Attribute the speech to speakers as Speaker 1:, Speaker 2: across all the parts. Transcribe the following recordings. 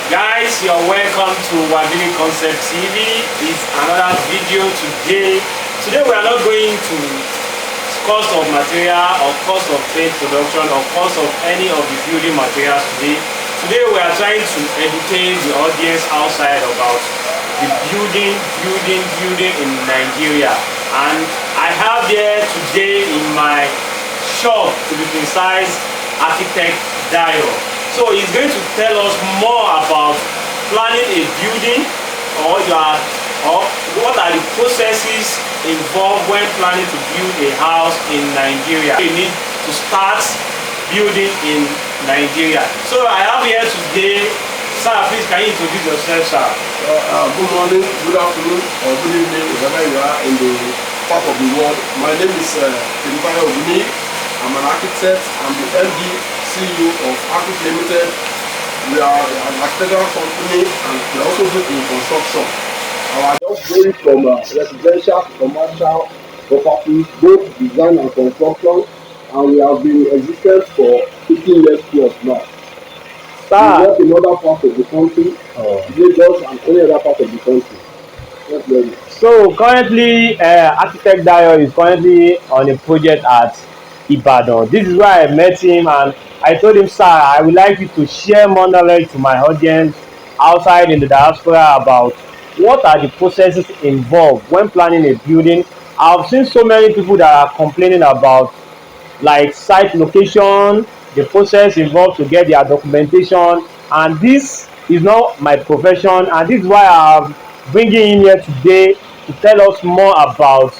Speaker 1: Guys, you're welcome to Wabili Concept TV. It's another video today. Today we are not going to cost of material or cost of paint production or cost of any of the building materials today. Today we are trying to educate the audience outside about the building in Nigeria. And I have here today in my shop, to be precise, architect Dayo. So he's going to tell us more about planning a building, or what are the processes involved when planning to build a house in Nigeria. You need to start building in Nigeria. So I have here today, sir, please can you introduce yourself, sir?
Speaker 2: Good morning, good afternoon, or good evening, wherever you are in the part of the world. My name is Obuni. I'm an architect. I'm the MD, CEO of Architect Limited. We are an architectural company and we also do in construction. Our just going from residential to commercial properties, both design and construction, and we have been existent for 15 years plus now. We work in other parts of the country, Lagos and any other part of the country.
Speaker 3: So currently, Architect Dayo is currently on a project at Ibadan. This is where I met him and I told him, sir, I would like you to share more knowledge to my audience outside in the diaspora about what are the processes involved when planning a building. I've seen so many people that are complaining about like site location, the process involved to get their documentation, and this is not my profession, and this is why I'm bringing him here today to tell us more about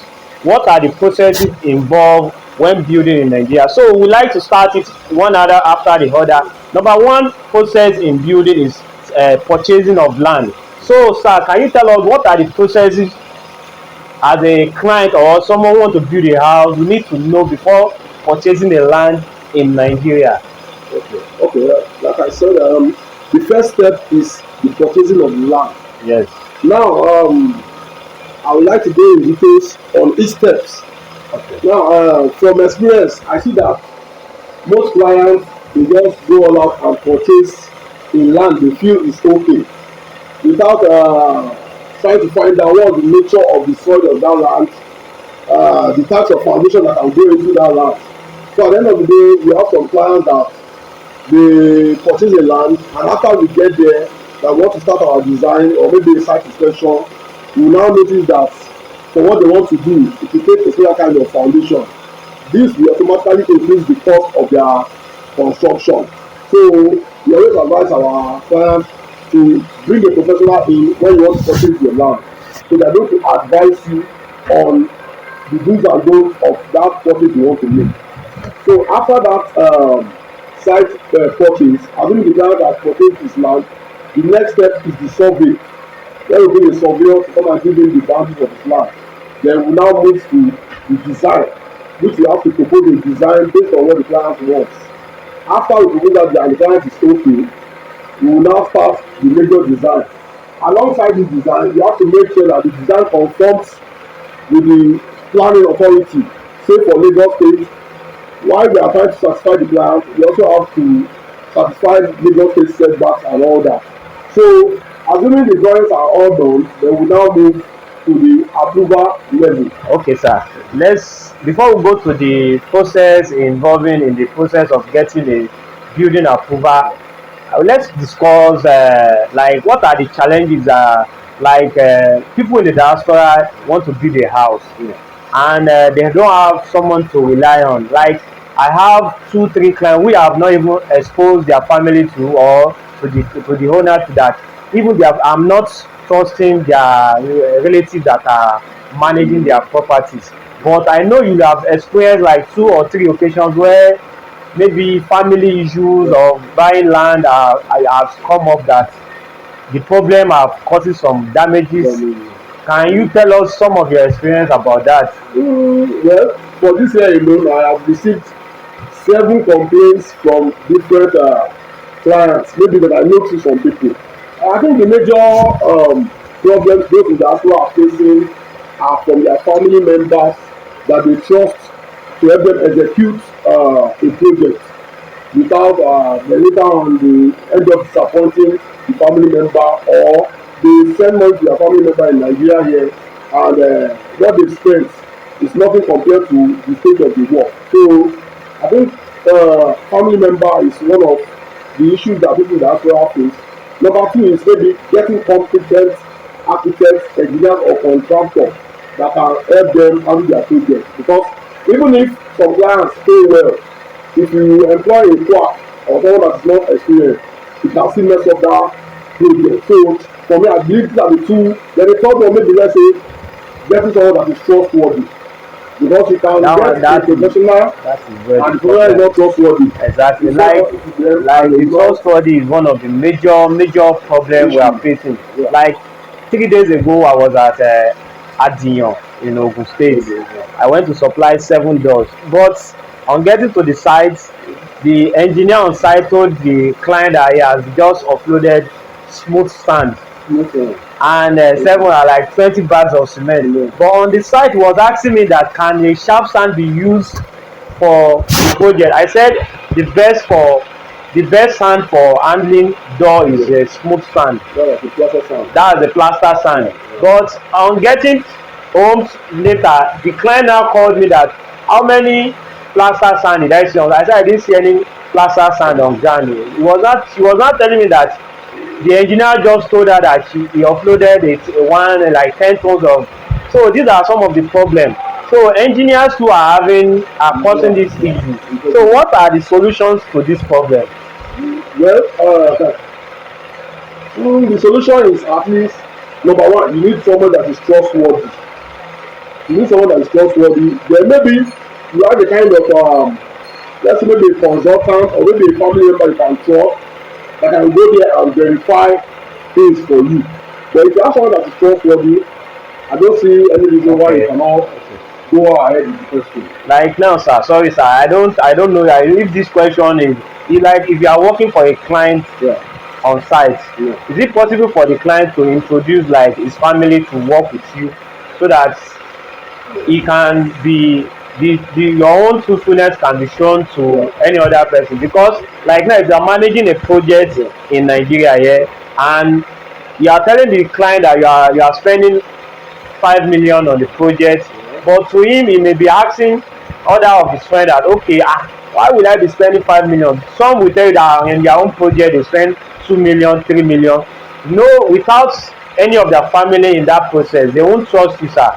Speaker 3: what are the processes involved when building in Nigeria. So we like to start it one after the other. Number one process in building is purchasing of land. So sir, can you tell us what are the processes as a client or someone who want to build a house you need to know before purchasing a land in Nigeria?
Speaker 2: Okay. Like I said, the first step is the purchasing of land.
Speaker 3: Yes.
Speaker 2: Now, I would like to go in details on each steps.
Speaker 3: Okay.
Speaker 2: Now, from experience, I see that most clients they just go all out and purchase a land they feel is okay, without trying to find out what the nature of the soil of that land, the types of foundation that can go into that land. So at the end of the day, we have some clients that they purchase a land, and after we get there, that want to start our design or maybe a site inspection, we now notice that for what they want to do, it will take a special kind of foundation. This will automatically increase the cost of their construction. So we always advise our clients to bring a professional in when you want to purchase your land, so they are going to advise you on the do's and don'ts of that purchase you want to make. So after that site purchase, assuming the client has purchased his land, the next step is the survey. Then we bring a surveyor to come and give him the boundaries of his land. Then we now move to the design, which we have to propose a design based on what the client wants. After we propose that and the client is okay, we will now start the major design. Alongside this design, you have to make sure that the design conforms with the planning authority. Say for Lagos State, while we are trying to satisfy the client, we also have to satisfy Lagos State setbacks and all that. So assuming the drawings are all done, then we now move to the approval level.
Speaker 3: Okay, sir. Before we go to the process involving in the process of getting a building approval, let's discuss like what are the challenges people in the diaspora want to build a house, and they don't have someone to rely on. Like I have 2-3 clients we have not even exposed their family to, or to the owner to that. Even I'm not trusting their relatives that are managing their properties. But I know you have experienced like 2 or 3 occasions where maybe family issues of buying land have come up, that the problem have caused some damages. Can you tell us some of your experience about that?
Speaker 2: Well, for this year alone, I have received 7 complaints from different clients, maybe that I know to some people. I think the major problems those in the diaspora are facing are from their family members that they trust to help them execute a project without then later on the end up disappointing the family family member, or they send money to their family member in Nigeria here, and what they spend is nothing compared to the state of the work. So I think family member is one of the issues that people in diaspora face. Number two is maybe getting competent architects, engineers, or contractors that can help them handle their project. Because even if some clients pay well, if you employ a quack or someone that is not experienced, it can still mess up that project. So for me, I believe these are the two. Then the third one, maybe let's say getting someone that is trustworthy, because you can get a professional
Speaker 3: that is very
Speaker 2: and the professional is not trustworthy.
Speaker 3: exactly. Like the trustworthy is one of the major problem we are facing.
Speaker 2: Yeah.
Speaker 3: Like 3 days ago, I was at Adiyan in Ogun State. I went to supply 7 doors, but on getting to the site, the engineer on site told the client that he has just offloaded smooth sand,
Speaker 2: Okay.
Speaker 3: and 7 are like 20 bags of cement.
Speaker 2: Yeah.
Speaker 3: But on the site, he was asking me that can a sharp sand be used for the project. I said the best sand for handling door is a smooth sand. That's the plaster sand.
Speaker 2: Yeah.
Speaker 3: But on getting home later, the client now called me that how many plaster sand did I see on? I said I didn't see any plaster sand on ground. She was not telling me that the engineer just told her that he offloaded one like 10 tons of. So these are some of the problems. So engineers who are causing this issue. So what are the solutions to this problem?
Speaker 2: Well, the solution is at least number one, you need someone that is trustworthy. You need someone that is trustworthy. Then maybe you have a kind of let's say maybe a consultant or maybe a family member you can trust that can go there and verify things for you. But if you have someone that is trustworthy, I don't see any reason why you cannot go ahead with the question.
Speaker 3: Like now, sir, sorry, sir, I don't know that if this question is like if you are working for a client on site, is it possible for the client to introduce like his family to work with you so that he can be your own truthfulness can be shown to any other person? Because like now, if you are managing a project in Nigeria here, and you are telling the client that you are spending 5 million on the project, but to him he may be asking other of his friends that okay, why will I be spending 5 million? Some will tell you that in their own project they spend 2 million, 3 million. No, without any of their family in that process, they won't trust you, sir.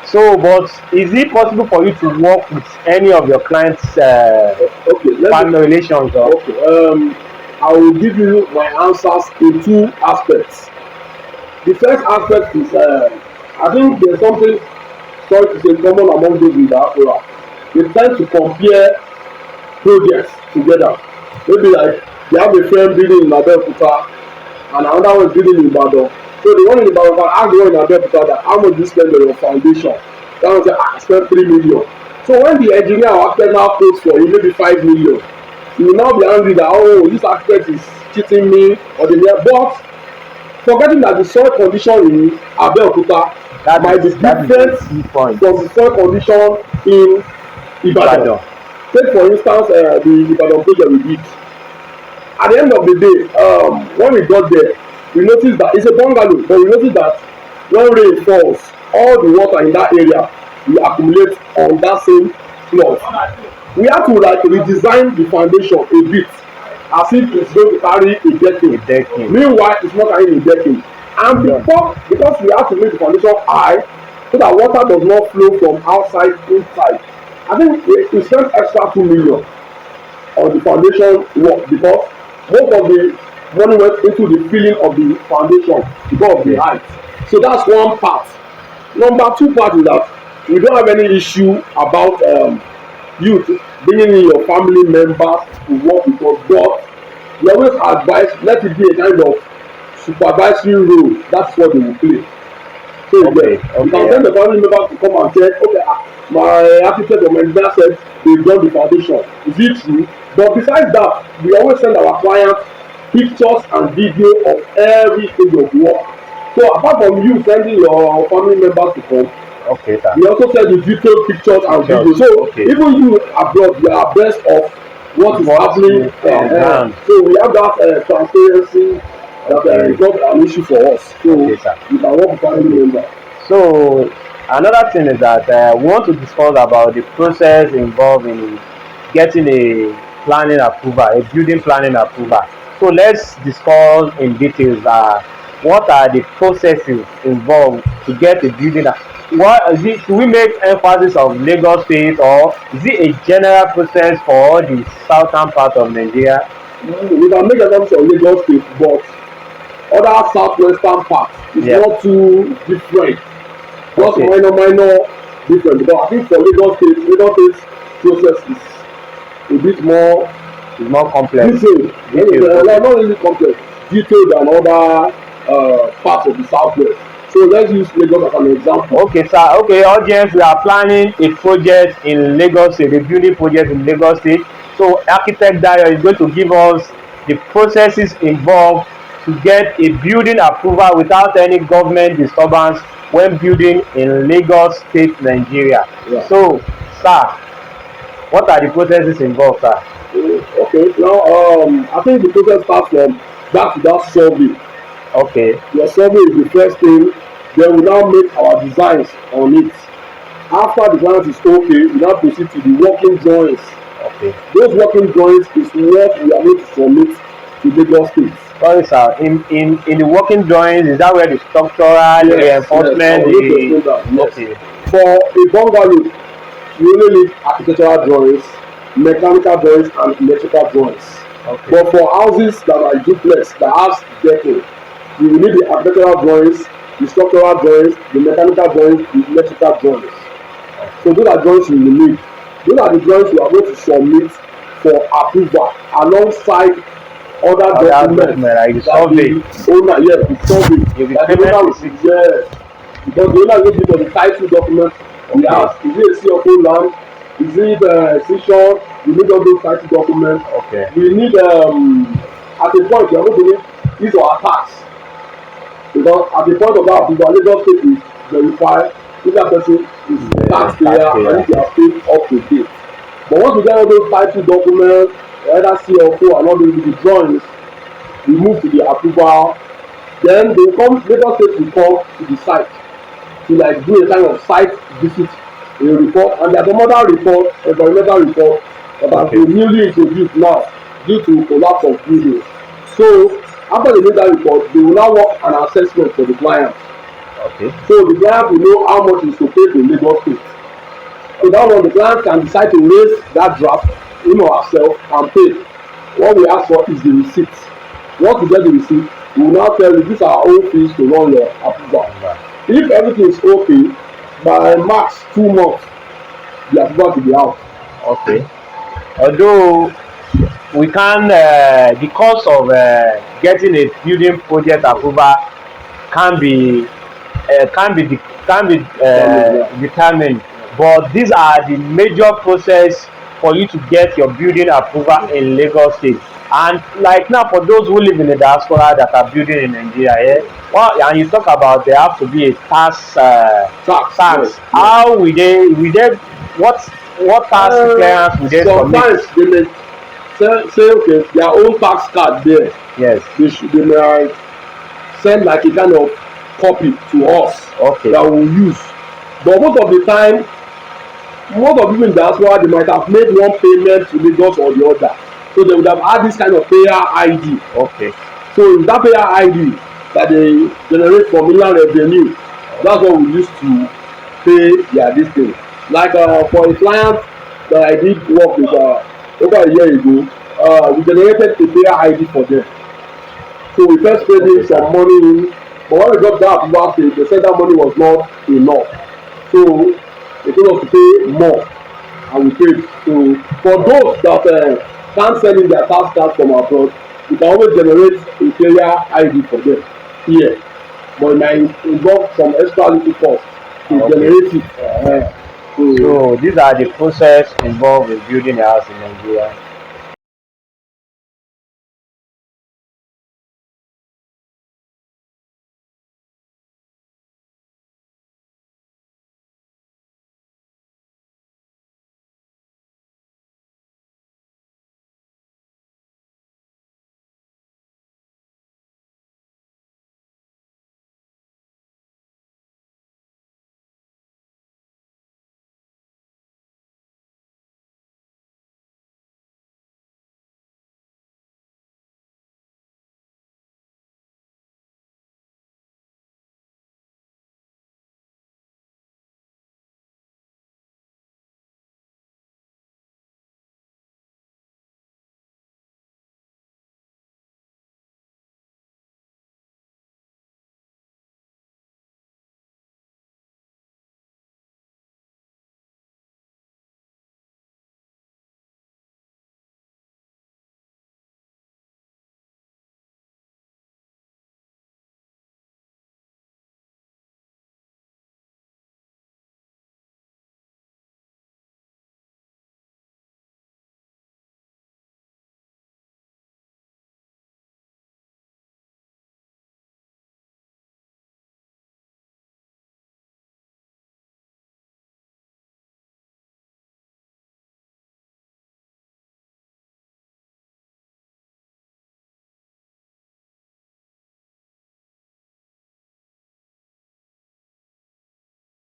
Speaker 3: So, but is it possible for you to work with any of your clients' family relations?
Speaker 2: Okay, I will give you my answers in two aspects. The first aspect is I think there's something, sorry to say, common among those in diaspora. They tend to compare projects together. Maybe like they have a friend building in Abeokuta and another one is building in Ibadan. So the one in Ibadan can ask the one in Abeokuta that how much do you spend on your foundation? That one say I spend 3 million. So when the engineer or architect now pays for it, maybe 5 million, you will now be angry that oh, this architect is cheating me or the but forgetting that the soil condition in Abeokuta might be different from the soil condition in Ibadan. Take for instance the Ibadan project we did. At the end of the day, when we got there, we noticed that it's a bungalow, but we noticed that when rain falls, all the water in that area will accumulate on that same plot. We had to like redesign the foundation a bit as if it's going to carry a decking. Meanwhile, it's not carrying a decking. And because we have to make the foundation high so that water does not flow from outside inside, I think we spent extra 2 million on the foundation work because most of the money went into the filling of the foundation because of the height. So that's one part. Number two part is that we don't have any issue about you bringing in your family members to work with us, but we always advise let it be a kind of supervisory role. That's what they will play. So you can send the family members to come and check, okay, my architect or my engineer said they've done the foundation. Is it true? But besides that, we always send our clients pictures and video of every stage of work. So apart from you sending your family members to come, we also send you detailed pictures and videos. So even you abroad, you are abreast of what is happening. So we have that transparency that
Speaker 3: Okay.
Speaker 2: is not an issue for us. So
Speaker 3: Okay, sir.
Speaker 2: you can work with family
Speaker 3: Okay.
Speaker 2: member.
Speaker 3: So another thing is that we want to discuss about the process involved in getting a planning approval, a building planning approval. So let's discuss in details. What are the processes involved to get a building? What is it? Should we make emphasis of Lagos State, or is it a general process for all the southern part of Nigeria?
Speaker 2: We can make assumption on Lagos State, but other southwestern parts is
Speaker 3: Yeah.
Speaker 2: not too different. Just
Speaker 3: Okay.
Speaker 2: minor different, because I think for Lagos State process is a bit more
Speaker 3: It's more complex.
Speaker 2: detailed.
Speaker 3: Details. Okay.
Speaker 2: Not really complex, detailed than other parts of the southwest. So let's use Lagos as an example.
Speaker 3: Okay, sir. Okay, audience, we are planning a project in Lagos State, a building project in Lagos State. So, Architect Dayo is going to give us the processes involved to get a building approval without any government disturbance when building in Lagos State, Nigeria.
Speaker 2: Yeah.
Speaker 3: So, sir, what are the processes involved, sir?
Speaker 2: Okay, now I think the process starts from back to that survey.
Speaker 3: Okay,
Speaker 2: Your survey is the first thing. Then we now make our designs on it. After the designs is okay, we now proceed to the working drawings.
Speaker 3: okay.
Speaker 2: Those working drawings is what we are going to submit to Lagos State.
Speaker 3: Sorry, sir. In the working drawings, is that where the structural, the
Speaker 2: Yes, I
Speaker 3: reinforcement,
Speaker 2: will going to
Speaker 3: the
Speaker 2: explain that. Yes.
Speaker 3: okay,
Speaker 2: For a bungalow, you only need architectural drawings, mechanical drawings, and electrical drawings.
Speaker 3: okay,
Speaker 2: But for houses that are duplex, that has decking, you will need the architectural drawings, the structural drawings, the mechanical drawings, the electrical drawings. So those are drawings you will need. Those are the drawings you are going to submit for approval alongside other documents
Speaker 3: like the
Speaker 2: that
Speaker 3: survey,
Speaker 2: the owner, yes, the survey,
Speaker 3: the
Speaker 2: that the owner
Speaker 3: repayment
Speaker 2: will,
Speaker 3: receipt.
Speaker 2: yes, because the owner will give us the title document. We
Speaker 3: Okay,
Speaker 2: ask, is it a C of O land? Is it seashore? We need all those title documents.
Speaker 3: okay,
Speaker 2: We need at a point we are going to need these are our tax, because at the point of that approval, Lagos State is verify if that person is a taxpayer and if they are paid up to date. But once we get all those title documents, either C of O and all those the drawings, we move to the approval. Then they come, Lagos State will come to the site to like do a kind of site visit, a report, and there's another report, environmental report, that has
Speaker 3: okay,
Speaker 2: been newly introduced now due to collapse of buildings. So after they make that report, they will now work an assessment for the client.
Speaker 3: okay,
Speaker 2: So the client will know how much is to pay to Lagos State. So that one, the client can decide to raise that draft, him or herself, and pay. What we ask for is the receipt. Once we get the receipt, we will now tell you these are our own fees to run your approval. If everything is okay, by max 2 months, the approval will be out.
Speaker 3: okay. Although we can, the cost of getting a building project approval can be determined, but these are the major process for you to get your building approval in Lagos State. And like now, for those who live in the diaspora that are building in Nigeria, yeah, well, and you talk about there have to be a tax,
Speaker 2: Tax,
Speaker 3: tax.
Speaker 2: yes, yes.
Speaker 3: How will they what tax clearance will they submit?
Speaker 2: Sometimes they may say okay, their own tax card there.
Speaker 3: Yes.
Speaker 2: They may send like a kind of copy to us
Speaker 3: Okay.
Speaker 2: that we will use. But most of the time, most of the people in diaspora, they might have made one payment to Lagos or the other. So they would have had this kind of payer ID.
Speaker 3: Okay.
Speaker 2: So in that payer ID that they generate from inland revenue, that's what we use to pay their this thing. Like for a client that I did work with over a year ago, we generated a payer ID for them. So we first paid in some money in, but when we got that approval stage, they said that money was not enough. So they told us to pay more, and we paid. So for those that can't send in their tax cards from abroad, we can always generate a payer ID for them here, but it might involve some extra little cost to generate it.
Speaker 3: So these are the process involved in building a house in Nigeria.